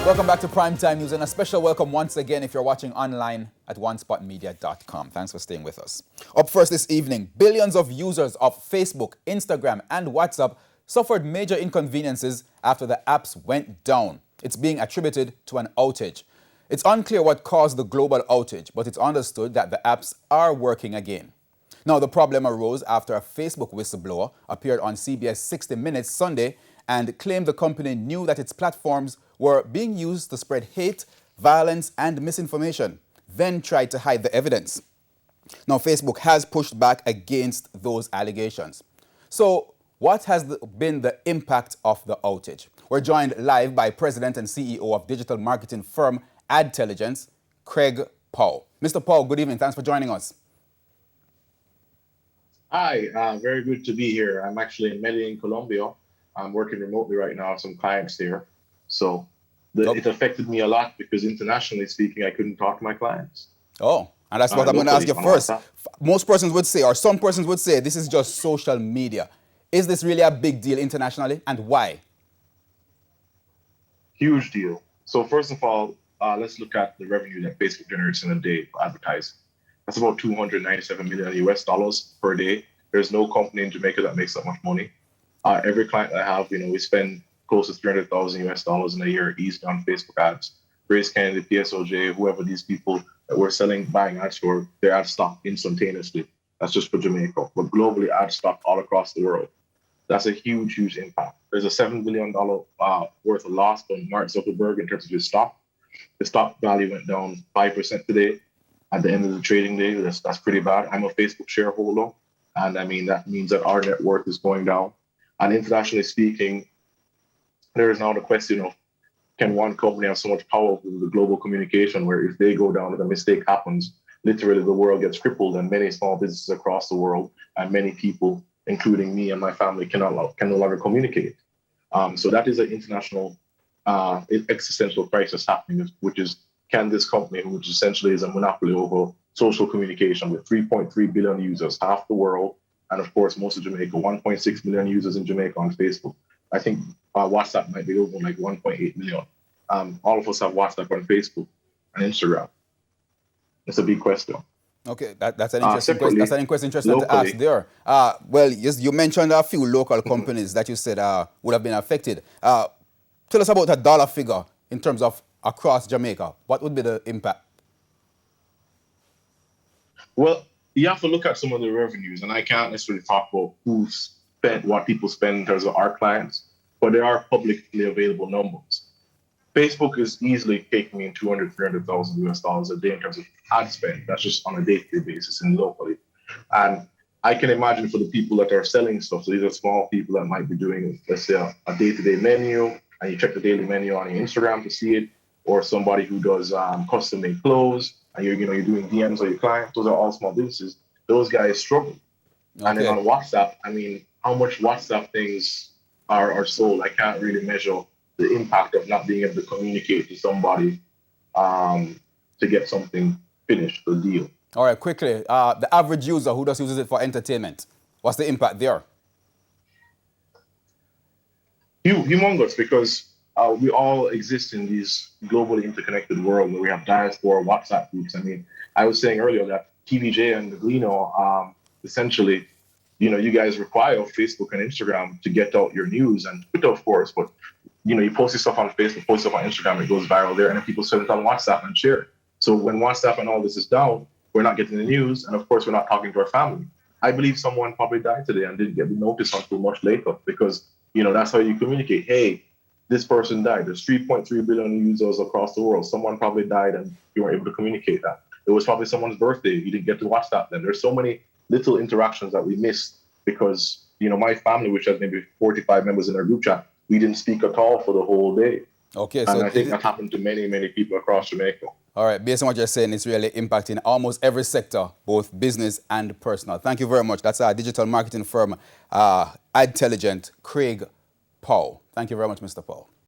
Welcome back to Primetime News, and a special welcome once again if you're watching online at onespotmedia.com. Thanks for staying with us. Up first this evening, billions of users of Facebook, Instagram, and WhatsApp suffered major inconveniences after the apps went down. It's being attributed to an outage. It's unclear what caused the global outage, but it's understood that the apps are working again. Now, the problem arose after a Facebook whistleblower appeared on CBS 60 Minutes Sunday and claimed the company knew that its platforms were being used to spread hate, violence, and misinformation, then tried to hide the evidence. Now, Facebook has pushed back against those allegations. So, what has been the impact of the outage? We're joined live by President and CEO of digital marketing firm Adtelligence, Craig Powell. Mr. Powell, good evening. Thanks for joining us. Hi, very good to be here. I'm actually in Medellin, Colombia. I'm working remotely right now with some clients here. So it affected me a lot because internationally speaking, I couldn't talk to my clients. Oh, and that's what I'm going to ask you first. Most persons would say, or some persons would say, this is just social media. Is this really a big deal internationally, and why? Huge deal. So first of all, let's look at the revenue that Facebook generates in a day for advertising. That's about 297 million US dollars per day. There's no company in Jamaica that makes that much money. Every client I have, we spend close to 300,000 US dollars in a year easily on Facebook ads. Grace Kennedy, PSOJ, whoever these people that we're buying ads for, their ads stop instantaneously. That's just for Jamaica. But globally, ads stop all across the world. That's a huge, huge impact. There's a $7 billion worth of loss from Mark Zuckerberg in terms of his stock. The stock value went down 5% today. At the end of the trading day, that's pretty bad. I'm a Facebook shareholder, and I mean that means that our net worth is going down. And internationally speaking, there is now the question of, can one company have so much power over the global communication where if they go down and a mistake happens, literally the world gets crippled, and many small businesses across the world and many people, including me and my family, can no longer communicate. So that is an international existential crisis happening, which is, can this company, which essentially is a monopoly over social communication with 3.3 billion users, half the world, and of course, most of Jamaica, 1.6 million users in Jamaica on Facebook. I think WhatsApp might be over like 1.8 million. All of us have WhatsApp on Facebook and Instagram. It's a big question. Okay, that's an interesting question. That's an interesting to ask there. Well, yes, you mentioned a few local companies that you said would have been affected. Tell us about a dollar figure in terms of across Jamaica. What would be the impact? Well, you have to look at some of the revenues, and I can't necessarily talk about who spent, what people spend in terms of our clients, but there are publicly available numbers. Facebook is easily taking in 200, 300,000 US dollars a day in terms of ad spend. That's just on a day-to-day basis and locally. And I can imagine for the people that are selling stuff, so these are small people that might be doing, let's say, a day-to-day menu, and you check the daily menu on your Instagram to see it, or somebody who does custom-made clothes, and you're doing DMs on your clients. Those are all small businesses. Those guys struggle. Okay. And then on WhatsApp, I mean, how much WhatsApp things are sold? I can't really measure the impact of not being able to communicate to somebody to get something finished, the deal. All right, quickly, the average user who just uses it for entertainment, what's the impact there? Humongous, because we all exist in these globally interconnected world where we have diaspora WhatsApp groups. I mean, I was saying earlier that TVJ and the Glino, essentially, you guys require Facebook and Instagram to get out your news, and Twitter, of course, but you post your stuff on Facebook, post stuff on Instagram, it goes viral there, and then people send it on WhatsApp and share it. So when WhatsApp and all this is down, we're not getting the news, and of course, we're not talking to our family. I believe someone probably died today and didn't get the notice until much later, because that's how you communicate. Hey, this person died. There's 3.3 billion users across the world. Someone probably died, and you weren't able to communicate that. It was probably someone's birthday. You didn't get to WhatsApp them. There's so many little interactions that we missed because my family, which has maybe 45 members in our group chat, we didn't speak at all for the whole day. Okay, and I think that happened to many, many people across Jamaica. All right, based on what you're saying, it's really impacting almost every sector, both business and personal. Thank you very much. That's our digital marketing firm, Adtelligent, Craig Powell. Thank you very much, Mr. Powell.